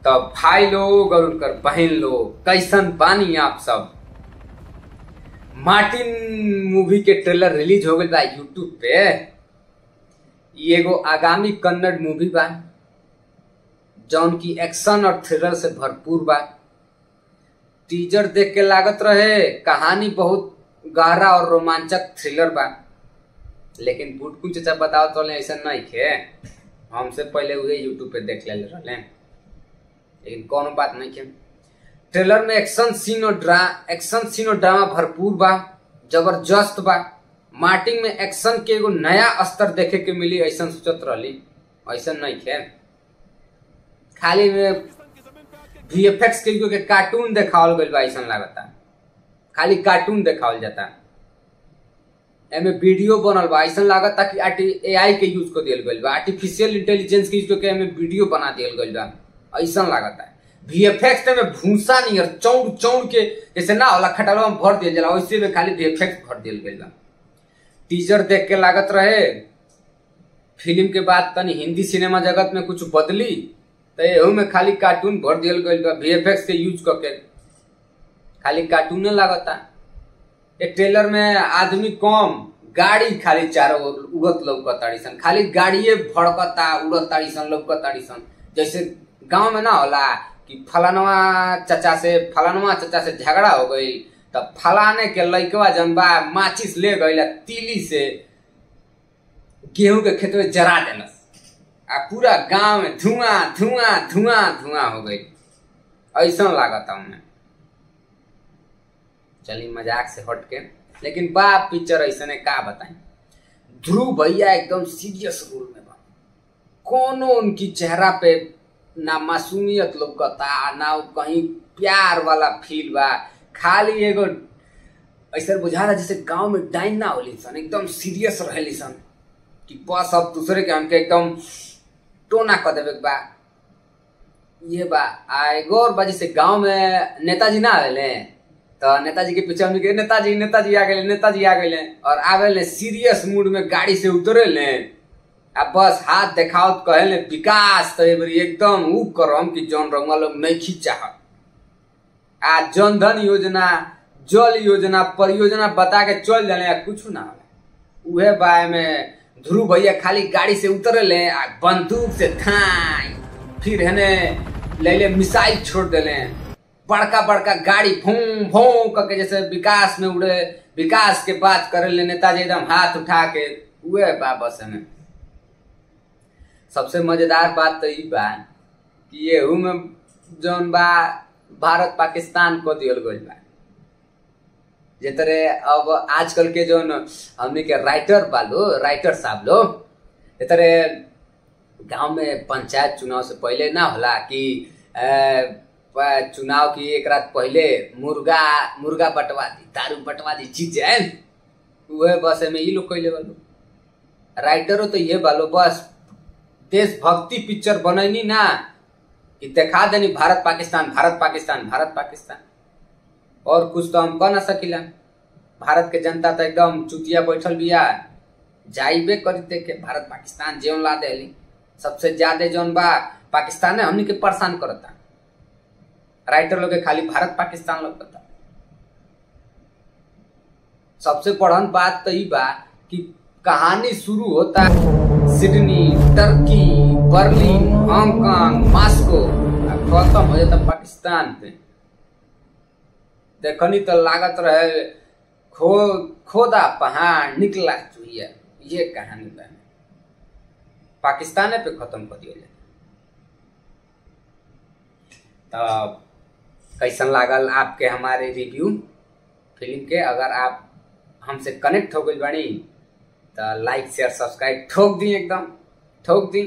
तो भाई लोग और उनकर बहन लोग कैसन बानी आप सब। मार्टिन मूवी के ट्रेलर रिलीज हो गई बा यूट्यूब पे। ये एगो आगामी कन्नड़ मूवी बा जौन की एक्शन और थ्रिलर से भरपूर बा। टीजर देख के लागत रहे कहानी बहुत गहरा और रोमांचक थ्रिलर बा, लेकिन बुटकू चाचा बताओ तो ऐसा नहीं खे। हमसे पहले उहे यूट्यूब पे देख ले रहे, लेकिन कौन बात नहीं खे। ट्रेलर में एक्शन सीन और ड्रामा भरपूर बा, जबरदस्त बा। मार्टिन में एक्शन के एगो नया स्तर देखे के मिली ऐसा सोचत रही, ऐसा नहीं खे। खाली में VFX के कार्टून देखावल गइल बा ऐसा लागता, खाली कार्टून देखावल जाता। एमे वीडियो बनल बा ऐसा लागता कि AI के यूज को दियल गइल बा, आर्टिफिशियल इंटेलिजेंस के यूज करके एमे वीडियो बना दियल गइल बा ऐसा लागता। VFX में भूसा नियर चौड़ के जैसे ना होला खटालवा में भर दियल जाला, वैसे में खाली VFX भर दियल गइल बा। टीजर देख के लागत रहे फिल्म के बाद तनी हिंदी सिनेमा जगत में कुछ बदली, तो एहू में खाली कार्टून भर दियल गइल बा। VFX के यूज करके खाली कार्टून लागता। एक ट्रेलर में आदमी कम, गाड़ी खाली चारों ओर उड़त लौकताड़ी सन, खाली गाड़िए भड़कता उड़ताड़ी सन लौकताड़ी सन। जैसे गांव में ना होला कि फलानवा चचा से झगड़ा हो गई, तब फलाने के लइकवा जनबा माचिस ले गई तीली से गेहूं के खेत में जरा देलस, आ पूरा गांव में धुआं धुआं धुआं धुआं हो गई ऐसा लागता उन्हें। चलिए मजाक से हट के, लेकिन बाप पिक्चर ऐसा ने का बताएं। ध्रुव भैया एकदम सीरियस रोल में बा, कोनो उनकी चेहरा पे ना मासूमियत लौकता ना कहीं प्यार वाला फील बा। खाली एगो ऐसा बुझाला जैसे गांव में डाइन ना होली सन, एकदम सीरियस रहेली सन कि बस अब दूसरे के हमके एकदम टोना कर देवे बा। ये बा एगो और बा, जैसे गांव में नेताजी ना आवेले तो नेताजी के पीछे हमने नेताजी आ गए और आवेले सीरियस मूड में गाड़ी से उतरे ले, अब बस हाथ देखाओ कहे विकास तो एकदम ऊ करम कि जौन रंगा लोग नहीं खींचा। आ जनधन योजना, जल योजना, परियोजना बता के चल जाने कुछ ना हो। उहे बाय में ध्रुव भैया खाली गाड़ी से उतरे ले, बंदूक से थाई, फिर है ले मिसाइल छोड़ देले, बड़का बड़का गाड़ी भूं भूं करके जैसे विकास में उड़े, विकास के बात करे ले नेताजी एकदम हाथ उठा के उहे बा। बस में सबसे मजेदार बात तो ई बा कि ये में जौन बा भारत पाकिस्तान को दियल गइल बा। जे तरह अब आजकल के जौन हमने के राइटर साहब लोग जे तरह गांव में पंचायत चुनाव से पहले ना होला कि चुनाव की एक रात पहले मुर्गा बंटवा दी, दारू बंटवा दी चीज है वह। बस में ये लोग कैले बालो राइटरों तो ये बालो बस देशभक्ति पिक्चर बनैनी ना कि देखा देनी भारत पाकिस्तान भारत पाकिस्तान भारत पाकिस्तान, और कुछ तो हम कह ना सकिला। भारत के जनता तो एकदम चुतिया बैठल बिया, जाइबे करी देखे भारत पाकिस्तान जेवन ला देली। सबसे ज्यादा जौन बा पाकिस्तान हमनी के परेशान करता, राइटर लोग के खाली भारत पाकिस्तान लोग करता। सबसे बड़न बात तो ई बा कि कहानी शुरू होता Sydney, Turkey, Berlin, Hong Kong, Moscow, खत्म हो जाता पाकिस्तान पे। देखनी तो लागत रहे खोदा पहाड़ निकला चुहिया, ये कहानी बा पाकिस्तान पे खत्म कर दिया जाता। तो कैसन लागल आपके हमारे रिव्यू फिल्म के? अगर आप हमसे कनेक्ट हो गई बनी तो लाइक शेयर सब्सक्राइब ठोक दी, एकदम ठोक दी।